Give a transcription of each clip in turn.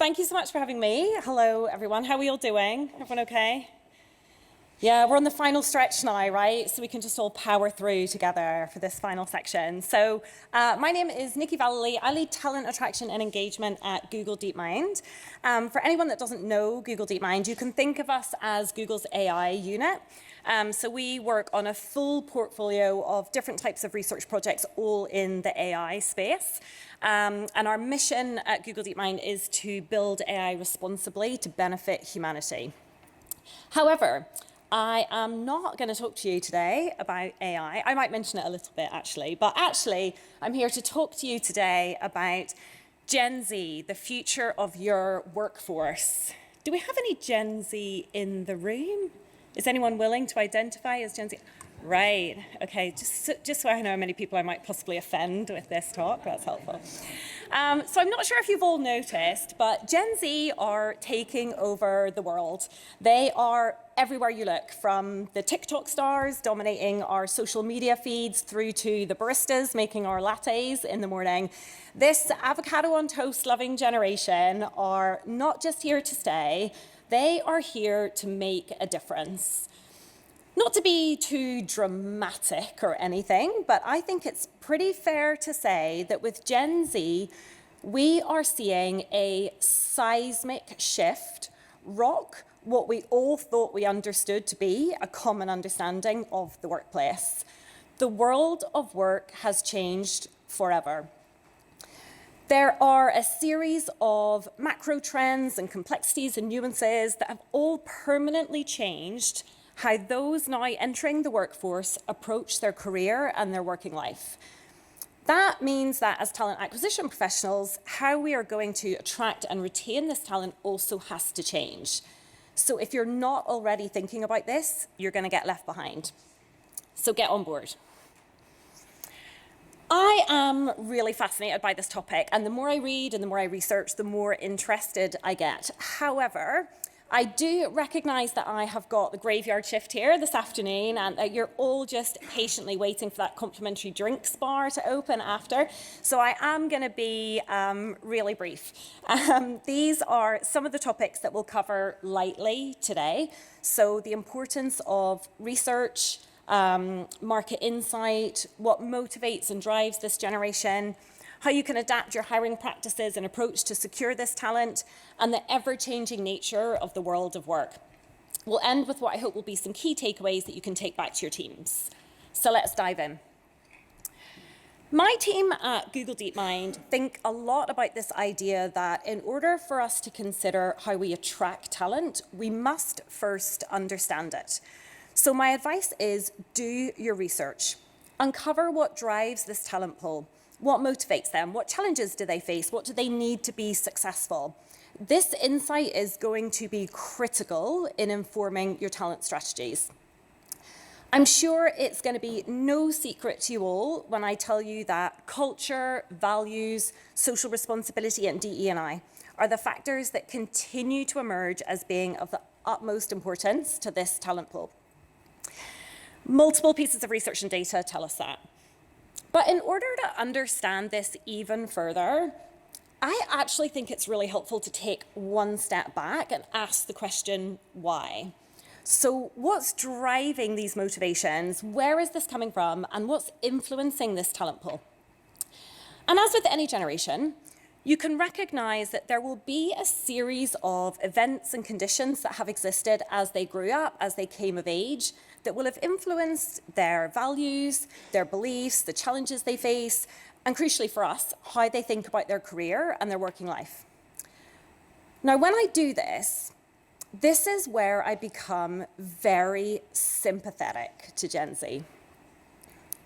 Thank you so much for having me. Hello, everyone. How are we all doing? Everyone okay? Yeah, we're on the final stretch now, right? So we can just all power through together for this final section. So my name is Nikki Vallely. I lead talent attraction and engagement at Google Deepmind. For anyone that doesn't know Google Deepmind, you can think of us as Google's AI unit. So we work on a full portfolio of different types of research projects, all in the AI space. And our mission at Google Deepmind is to build AI responsibly to benefit humanity. However, I am not going to talk to you today about AI. I might mention it a little bit, actually. But actually, I'm here to talk to you today about Gen Z, the future of your workforce. Do we have any Gen Z in the room? Is anyone willing to identify as Gen Z? Right, okay, just so I know how many people I might possibly offend with this talk, that's helpful. So I'm not sure if you've all noticed, but Gen Z are taking over the world. They are everywhere you look, from the TikTok stars dominating our social media feeds through to the baristas making our lattes in the morning. This avocado on toast loving generation are not just here to stay, they are here to make a difference. Not to be too dramatic or anything, but I think it's pretty fair to say that with Gen Z, we are seeing a seismic shift rock what we all thought we understood to be a common understanding of the workplace. The world of work has changed forever. There are a series of macro trends and complexities and nuances that have all permanently changed how those now entering the workforce approach their career and their working life. That means that as talent acquisition professionals, how we are going to attract and retain this talent also has to change. So if you're not already thinking about this, you're going to get left behind. So get on board. I am really fascinated by this topic, and the more I read and the more I research, the more interested I get. However, I do recognise that I have got the graveyard shift here this afternoon, and that you're all just patiently waiting for that complimentary drinks bar to open after. So I am going to be really brief. These are some of the topics that we'll cover lightly today. So the importance of research, market insight, what motivates and drives this generation, how you can adapt your hiring practices and approach to secure this talent, and the ever-changing nature of the world of work. We'll end with what I hope will be some key takeaways that you can take back to your teams. So let's dive in. My team at Google Deepmind think a lot about this idea that in order for us to consider how we attract talent, we must first understand it. So my advice is do your research. Uncover what drives this talent pool. What motivates them? What challenges do they face? What do they need to be successful? This insight is going to be critical in informing your talent strategies. I'm sure it's going to be no secret to you all when I tell you that culture, values, social responsibility, and DE&I are the factors that continue to emerge as being of the utmost importance to this talent pool. Multiple pieces of research and data tell us that. But in order to understand this even further, I actually think it's really helpful to take one step back and ask the question, why? So what's driving these motivations? Where is this coming from? And what's influencing this talent pool? And as with any generation, you can recognize that there will be a series of events and conditions that have existed as they grew up, as they came of age, that will have influenced their values, their beliefs, the challenges they face, and crucially for us, how they think about their career and their working life. Now, when I do this, this is where I become very sympathetic to Gen Z.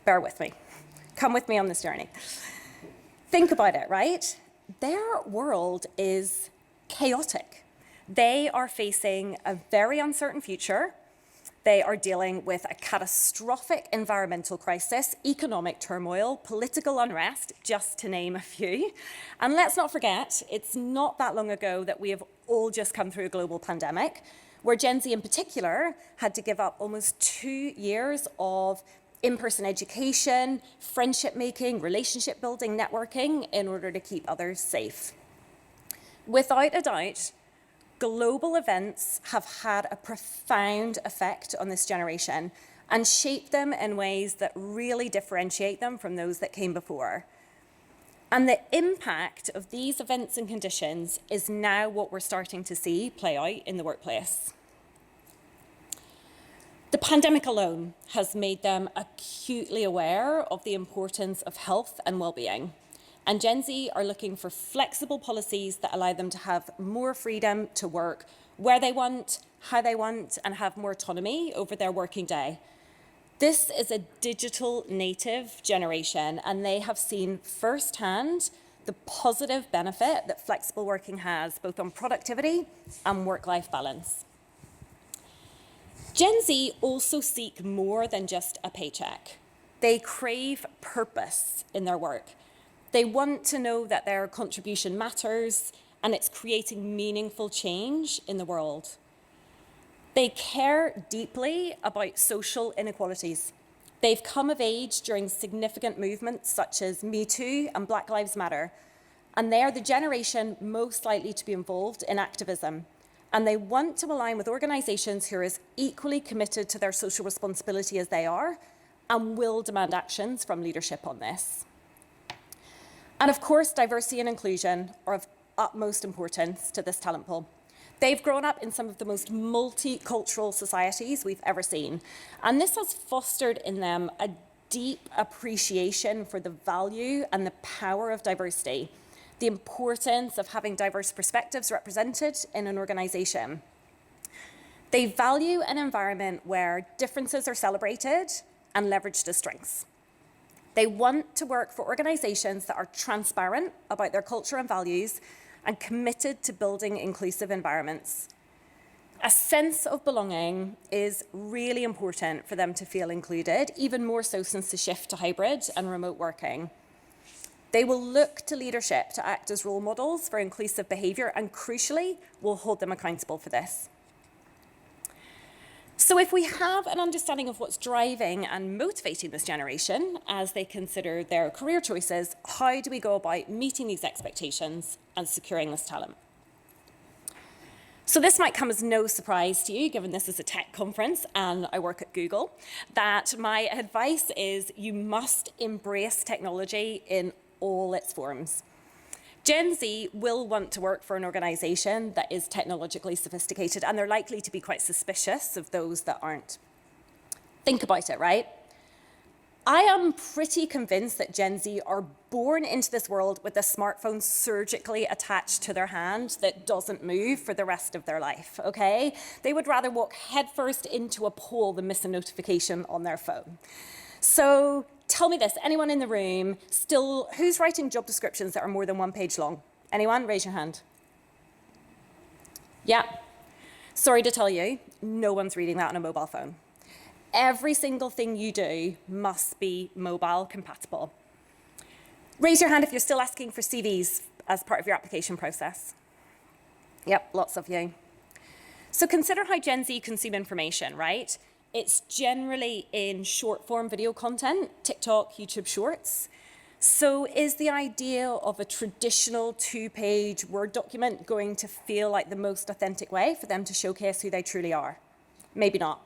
Bear with me. Come with me on this journey. Think about it, right? Their world is chaotic. They are facing a very uncertain future. They are dealing with a catastrophic environmental crisis, economic turmoil, political unrest, just to name a few. And let's not forget, it's not that long ago that we have all just come through a global pandemic, where Gen Z in particular had to give up almost 2 years of in-person education, friendship making, relationship building, networking in order to keep others safe. Without a doubt, global events have had a profound effect on this generation and shaped them in ways that really differentiate them from those that came before. And the impact of these events and conditions is now what we're starting to see play out in the workplace. The pandemic alone has made them acutely aware of the importance of health and well-being. And Gen Z are looking for flexible policies that allow them to have more freedom to work where they want, how they want, and have more autonomy over their working day. This is a digital native generation, and they have seen firsthand the positive benefit that flexible working has, both on productivity and work-life balance. Gen Z also seek more than just a paycheck. They crave purpose in their work. They want to know that their contribution matters and it's creating meaningful change in the world. They care deeply about social inequalities. They've come of age during significant movements such as Me Too and Black Lives Matter, and they are the generation most likely to be involved in activism. And they want to align with organisations who are as equally committed to their social responsibility as they are and will demand actions from leadership on this. And of course, diversity and inclusion are of utmost importance to this talent pool. They've grown up in some of the most multicultural societies we've ever seen, and this has fostered in them a deep appreciation for the value and the power of diversity, the importance of having diverse perspectives represented in an organisation. They value an environment where differences are celebrated and leveraged as strengths. They want to work for organisations that are transparent about their culture and values and committed to building inclusive environments. A sense of belonging is really important for them to feel included, even more so since the shift to hybrid and remote working. They will look to leadership to act as role models for inclusive behaviour and, crucially, will hold them accountable for this. So if we have an understanding of what's driving and motivating this generation as they consider their career choices, how do we go about meeting these expectations and securing this talent? So this might come as no surprise to you, given this is a tech conference and I work at Google, that my advice is you must embrace technology in all its forms. Gen Z will want to work for an organisation that is technologically sophisticated, and they're likely to be quite suspicious of those that aren't. Think about it, right? I am pretty convinced that Gen Z are born into this world with a smartphone surgically attached to their hand that doesn't move for the rest of their life, okay? They would rather walk headfirst into a pole than miss a notification on their phone. So tell me this, anyone in the room who's writing job descriptions that are more than one page long? Anyone? Raise your hand. Yeah. Sorry to tell you, no one's reading that on a mobile phone. Every single thing you do must be mobile compatible. Raise your hand if you're still asking for CVs as part of your application process. Yep, lots of you. So consider how Gen Z consume information, right? It's generally in short form video content, TikTok, YouTube Shorts. So is the idea of a traditional 2-page Word document going to feel like the most authentic way for them to showcase who they truly are? Maybe not.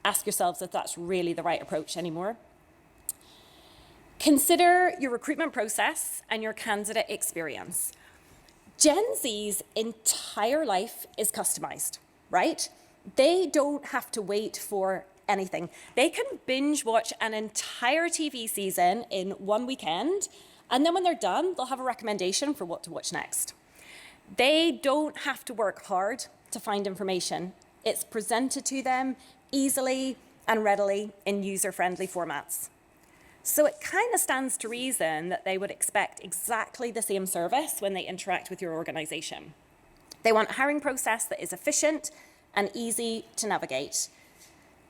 Ask yourselves if that's really the right approach anymore. Consider your recruitment process and your candidate experience. Gen Z's entire life is customized, right? They don't have to wait for anything. They can binge watch an entire TV season in one weekend, and then when they're done, they'll have a recommendation for what to watch next. They don't have to work hard to find information. It's presented to them easily and readily in user-friendly formats. So it kind of stands to reason that they would expect exactly the same service when they interact with your organization. They want a hiring process that is efficient and easy to navigate.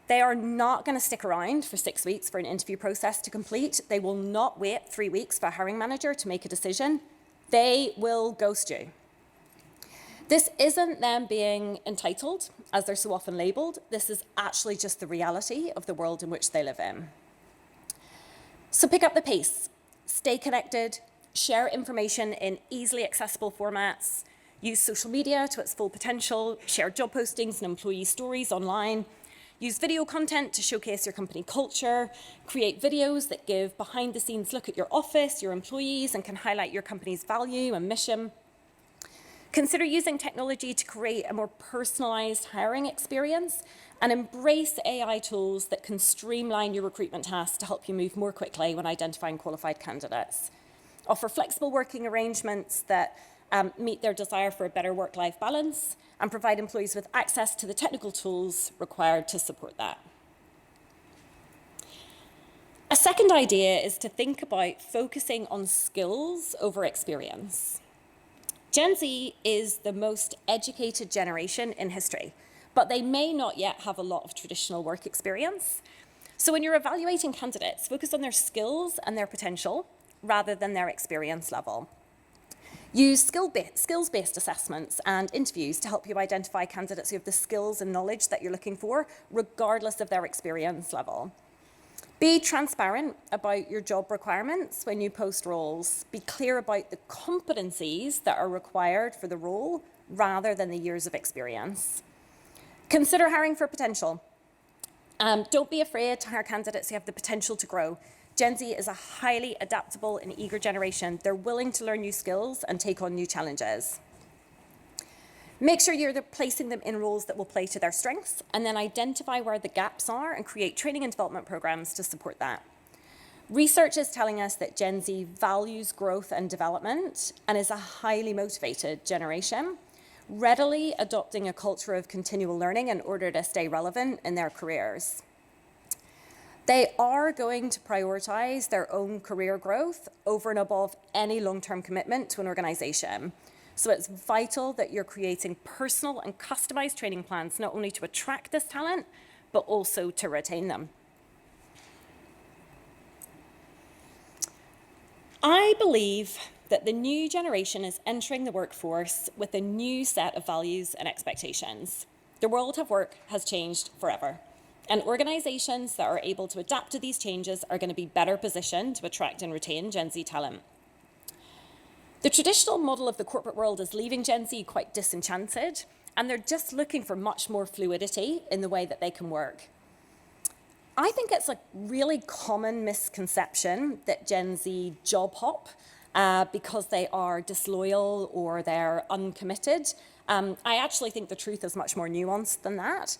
They are not going to stick around for 6 weeks for an interview process to complete. They will not wait 3 weeks for a hiring manager to make a decision. They will ghost you. This isn't them being entitled, as they're so often labelled. This is actually just the reality of the world in which they live in. So pick up the pace, stay connected, share information in easily accessible formats, Use social media to its full potential, share job postings and employee stories online, use video content to showcase your company culture, create videos that give behind-the-scenes look at your office, your employees, and can highlight your company's value and mission. Consider using technology to create a more personalized hiring experience and embrace AI tools that can streamline your recruitment tasks to help you move more quickly when identifying qualified candidates. Offer flexible working arrangements that meet their desire for a better work-life balance and provide employees with access to the technical tools required to support that. A second idea is to think about focusing on skills over experience. Gen Z is the most educated generation in history, but they may not yet have a lot of traditional work experience. So when you're evaluating candidates, focus on their skills and their potential rather than their experience level. Use skills-based assessments and interviews to help you identify candidates who have the skills and knowledge that you're looking for, regardless of their experience level. Be transparent about your job requirements when you post roles. Be clear about the competencies that are required for the role rather than the years of experience. Consider hiring for potential. Don't be afraid to hire candidates who have the potential to grow. Gen Z is a highly adaptable and eager generation. They're willing to learn new skills and take on new challenges. Make sure you're placing them in roles that will play to their strengths, and then identify where the gaps are and create training and development programs to support that. Research is telling us that Gen Z values growth and development and is a highly motivated generation, readily adopting a culture of continual learning in order to stay relevant in their careers. They are going to prioritize their own career growth over and above any long-term commitment to an organization. So it's vital that you're creating personal and customized training plans, not only to attract this talent, but also to retain them. I believe that the new generation is entering the workforce with a new set of values and expectations. The world of work has changed forever, and organizations that are able to adapt to these changes are going to be better positioned to attract and retain Gen Z talent. The traditional model of the corporate world is leaving Gen Z quite disenchanted, and they're just looking for much more fluidity in the way that they can work. I think it's a really common misconception that Gen Z job hop because they are disloyal or they're uncommitted. I actually think the truth is much more nuanced than that.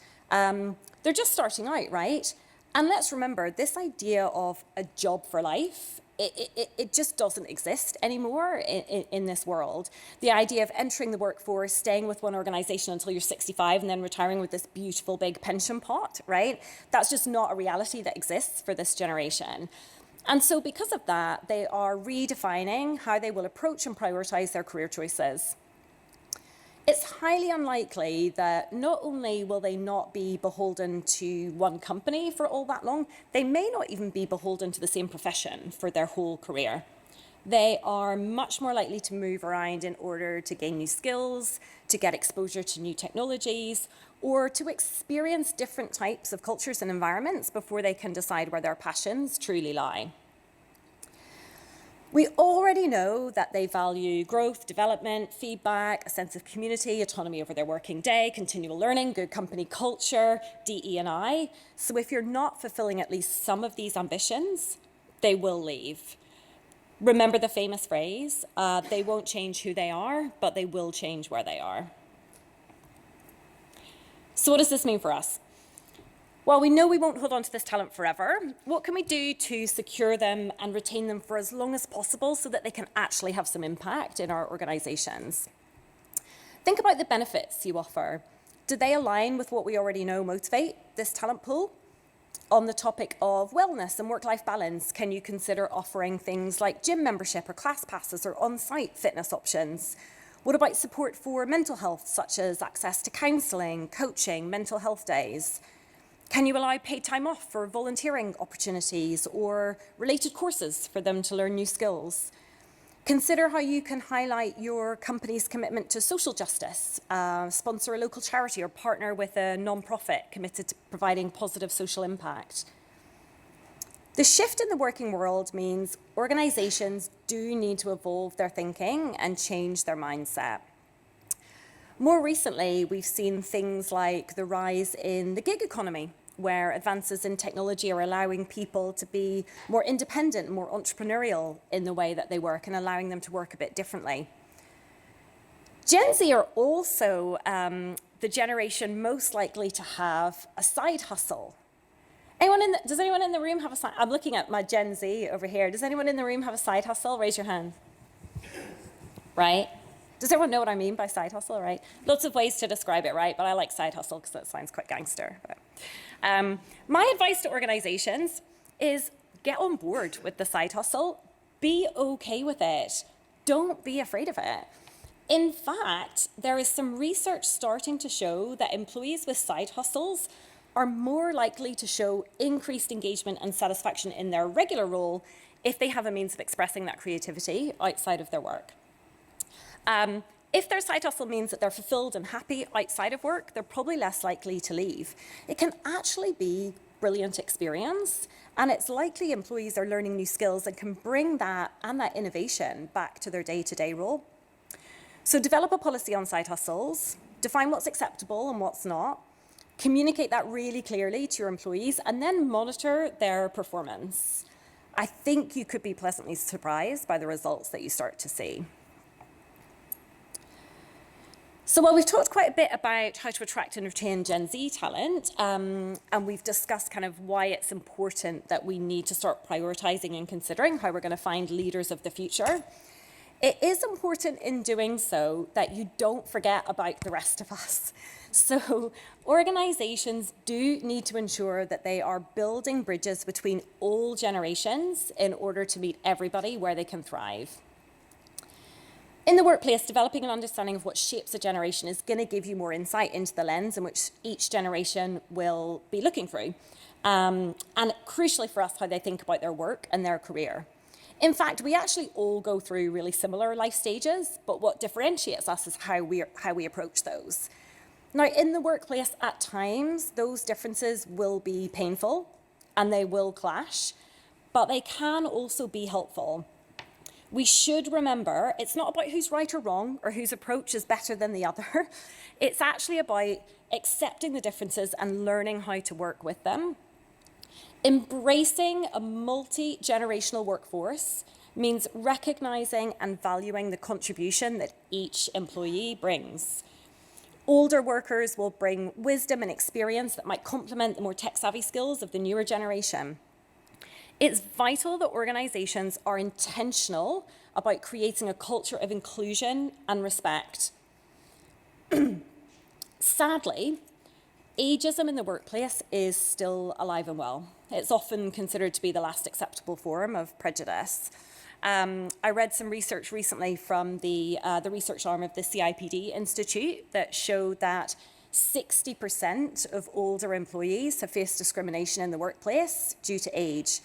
They're just starting out, right? And let's remember, this idea of a job for life, it just doesn't exist anymore in this world. The idea of entering the workforce, staying with one organization until you're 65 and then retiring with this beautiful big pension pot, right? That's just not a reality that exists for this generation. And so because of that, they are redefining how they will approach and prioritize their career choices. It's highly unlikely that not only will they not be beholden to one company for all that long, they may not even be beholden to the same profession for their whole career. They are much more likely to move around in order to gain new skills, to get exposure to new technologies, or to experience different types of cultures and environments before they can decide where their passions truly lie. We already know that they value growth, development, feedback, a sense of community, autonomy over their working day, continual learning, good company culture, DE&I. So if you're not fulfilling at least some of these ambitions, they will leave. Remember the famous phrase, they won't change who they are, but they will change where they are. So what does this mean for us? Well, we know we won't hold on to this talent forever. What can we do to secure them and retain them for as long as possible so that they can actually have some impact in our organizations? Think about the benefits you offer. Do they align with what we already know motivate this talent pool? On the topic of wellness and work-life balance, can you consider offering things like gym membership or class passes or on-site fitness options? What about support for mental health, such as access to counselling, coaching, mental health days? Can you allow paid time off for volunteering opportunities or related courses for them to learn new skills? Consider how you can highlight your company's commitment to social justice, sponsor a local charity or partner with a non-profit committed to providing positive social impact. The shift in the working world means organizations do need to evolve their thinking and change their mindset. More recently, we've seen things like the rise in the gig economy, where advances in technology are allowing people to be more independent, more entrepreneurial in the way that they work and allowing them to work a bit differently. Gen Z are also the generation most likely to have a side hustle. Does anyone in the room have a side? I'm looking at my Gen Z over here. Does anyone in the room have a side hustle? Raise your hand. Right? Does everyone know what I mean by side hustle, right? Lots of ways to describe it, right? But I like side hustle because that sounds quite gangster. But, my advice to organizations is get on board with the side hustle. Be okay with it. Don't be afraid of it. In fact, there is some research starting to show that employees with side hustles are more likely to show increased engagement and satisfaction in their regular role if they have a means of expressing that creativity outside of their work. If their side hustle means that they're fulfilled and happy outside of work, they're probably less likely to leave. It can actually be a brilliant experience, and it's likely employees are learning new skills and can bring that and that innovation back to their day-to-day role. So develop a policy on side hustles, define what's acceptable and what's not, communicate that really clearly to your employees, and then monitor their performance. I think you could be pleasantly surprised by the results that you start to see. So while we've talked quite a bit about how to attract and retain Gen Z talent, and we've discussed kind of why it's important that we need to start prioritizing and considering how we're going to find leaders of the future, it is important in doing so that you don't forget about the rest of us. So organizations do need to ensure that they are building bridges between all generations in order to meet everybody where they can thrive. In the workplace, developing an understanding of what shapes a generation is going to give you more insight into the lens in which each generation will be looking through, and crucially for us, how they think about their work and their career. In fact, we actually all go through really similar life stages, but what differentiates us is how we approach those. Now, in the workplace, at times, those differences will be painful and they will clash, but they can also be helpful. We should remember it's not about who's right or wrong or whose approach is better than the other. It's actually about accepting the differences and learning how to work with them. Embracing a multi-generational workforce means recognizing and valuing the contribution that each employee brings. Older workers will bring wisdom and experience that might complement the more tech-savvy skills of the newer generation. It's vital that organizations are intentional about creating a culture of inclusion and respect. Sadly, ageism in the workplace is still alive and well. It's often considered to be the last acceptable form of prejudice. I read some research recently from the research arm of the CIPD Institute that showed that 60% of older employees have faced discrimination in the workplace due to age.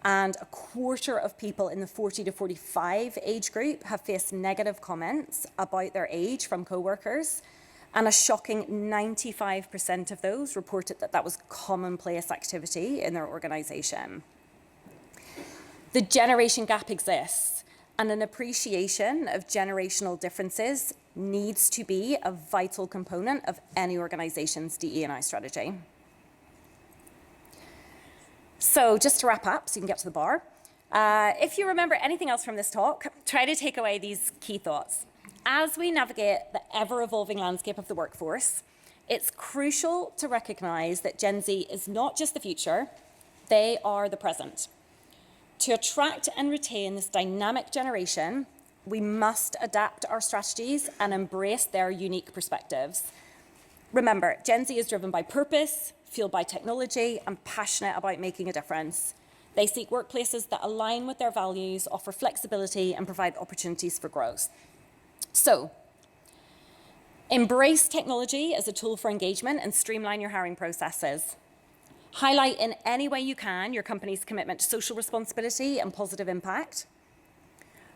And a quarter of people in the 40 to 45 age group have faced negative comments about their age from coworkers. And a shocking 95% of those reported that that was commonplace activity in their organization. The generation gap exists, and an appreciation of generational differences needs to be a vital component of any organization's DE&I strategy. So just to wrap up, so you can get to the bar, if you remember anything else from this talk, try to take away these key thoughts. As we navigate the ever-evolving landscape of the workforce, it's crucial to recognize that Gen Z is not just the future, they are the present. To attract and retain this dynamic generation, we must adapt our strategies and embrace their unique perspectives. Remember, Gen Z is driven by purpose, fueled by technology, and passionate about making a difference. They seek workplaces that align with their values, offer flexibility, and provide opportunities for growth. So, embrace technology as a tool for engagement and streamline your hiring processes. Highlight in any way you can your company's commitment to social responsibility and positive impact.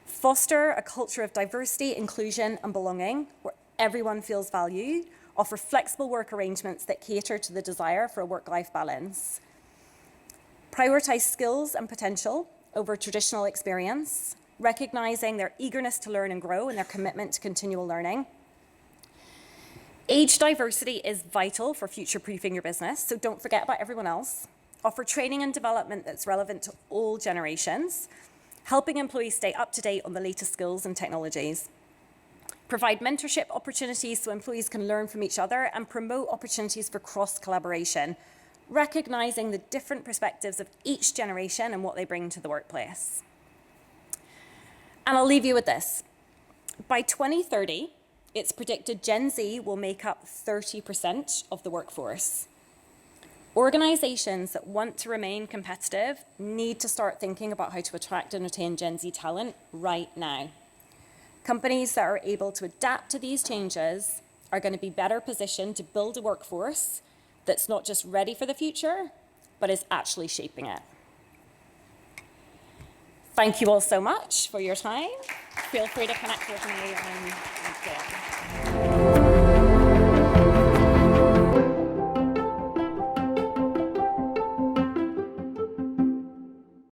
Foster a culture of diversity, inclusion, and belonging where everyone feels valued. Offer flexible work arrangements that cater to the desire for a work-life balance. Prioritize skills and potential over traditional experience, recognizing their eagerness to learn and grow and their commitment to continual learning. Age diversity is vital for future-proofing your business, so don't forget about everyone else. Offer training and development that's relevant to all generations, helping employees stay up to date on the latest skills and technologies. Provide mentorship opportunities so employees can learn from each other, and promote opportunities for cross-collaboration, recognizing the different perspectives of each generation and what they bring to the workplace. And I'll leave you with this. By 2030, it's predicted Gen Z will make up 30% of the workforce. Organizations that want to remain competitive need to start thinking about how to attract and retain Gen Z talent right now. Companies that are able to adapt to these changes are going to be better positioned to build a workforce that's not just ready for the future, but is actually shaping it. Thank you all so much for your time. Feel free to connect with me on LinkedIn.